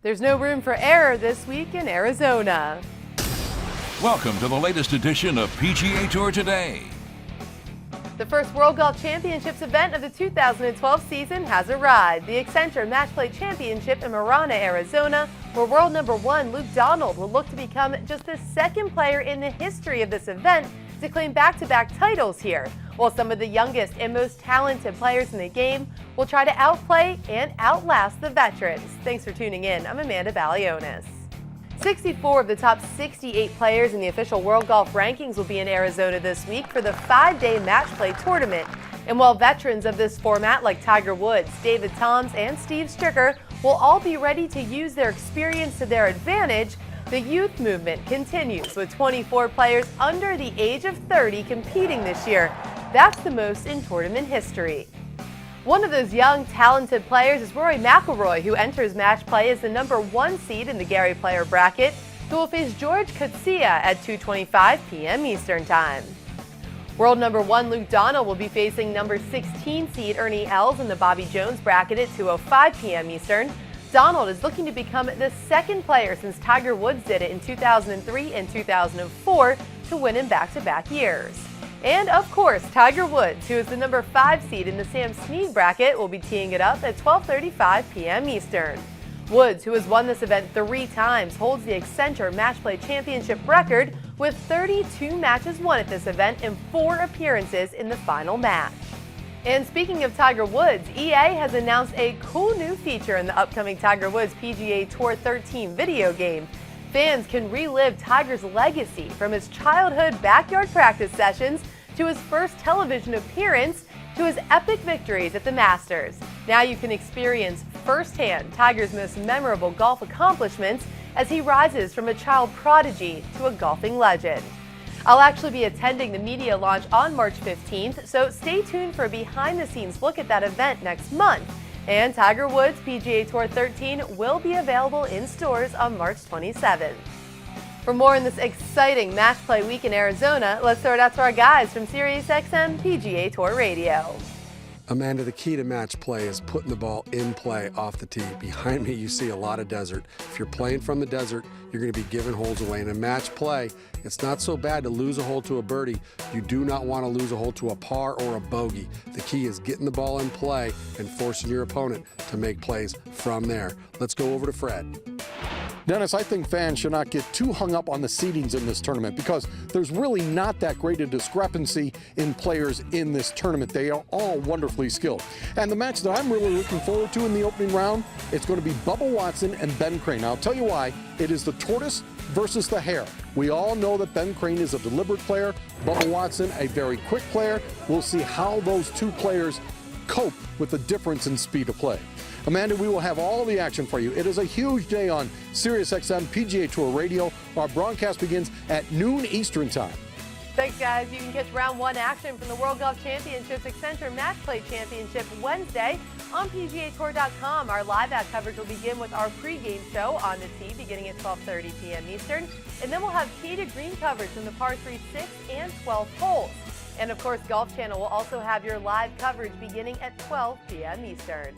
There's no room for error this week in Arizona. Welcome to the latest edition of PGA Tour Today. The first World Golf Championships event of the 2012 season has arrived. The Accenture Match Play Championship in Marana, Arizona, where world number 1 Luke Donald will look to become just the second player in the history of this event to claim back-to-back titles here, while some of the youngest and most talented players in the game will try to outplay and outlast the veterans. Thanks for tuning in. I'm Amanda Balionis. 64 of the top 68 players in the official World Golf Rankings will be in Arizona this week for the 5-day match play tournament. And while veterans of this format like Tiger Woods, David Toms, and Steve Stricker will all be ready to use their experience to their advantage, the youth movement continues with 24 players under the age of 30 competing this year. That's the most in tournament history. One of those young, talented players is Rory McIlroy, who enters match play as the number 1 seed in the Gary Player bracket, who will face George Coetzee at 2:25 p.m. Eastern Time. World number 1 Luke Donald will be facing number 16 seed Ernie Els in the Bobby Jones bracket at 2:05 p.m. Eastern. Donald is looking to become the second player since Tiger Woods did it in 2003 and 2004 to win in back-to-back years. And of course, Tiger Woods, who is the number 5 seed in the Sam Snead bracket, will be teeing it up at 12:35 p.m. Eastern. Woods, who has won this event 3 times, holds the Accenture Match Play Championship record with 32 matches won at this event and 4 appearances in the final match. And speaking of Tiger Woods, EA has announced a cool new feature in the upcoming Tiger Woods PGA Tour 13 video game. Fans can relive Tiger's legacy from his childhood backyard practice sessions to his first television appearance to his epic victories at the Masters. Now you can experience firsthand Tiger's most memorable golf accomplishments as he rises from a child prodigy to a golfing legend. I'll actually be attending the media launch on March 15th, so stay tuned for a behind-the-scenes look at that event next month. And Tiger Woods PGA Tour 13 will be available in stores on March 27th. For more on this exciting match play week in Arizona, let's throw it out to our guys from SiriusXM PGA Tour Radio. Amanda, the key to match play is putting the ball in play off the tee. Behind me, you see a lot of desert. If you're playing from the desert, you're going to be giving holes away. In a match play, it's not so bad to lose a hole to a birdie. You do not want to lose a hole to a par or a bogey. The key is getting the ball in play and forcing your opponent to make plays from there. Let's go over to Fred. Dennis, I think fans should not get too hung up on the seedings in this tournament because there's really not that great a discrepancy in players in this tournament. They are all wonderfully skilled. And the match that I'm really looking forward to in the opening round, it's going to be Bubba Watson and Ben Crane. Now, I'll tell you why. It is the tortoise versus the hare. We all know that Ben Crane is a deliberate player. Bubba Watson, a very quick player. We'll see how those two players cope with the difference in speed of play. Amanda, we will have all the action for you. It is a huge day on SiriusXM PGA Tour Radio. Our broadcast begins at noon Eastern Time. Thanks, guys. You can catch round 1 action from the World Golf Championships Accenture Match Play Championship Wednesday on PGATour.com. Our live ad coverage will begin with our pregame show on the tee beginning at 12:30 p.m. Eastern. And then we'll have tee to green coverage from the par 3, 6, and 12 holes. And of course, Golf Channel will also have your live coverage beginning at 12 p.m. Eastern.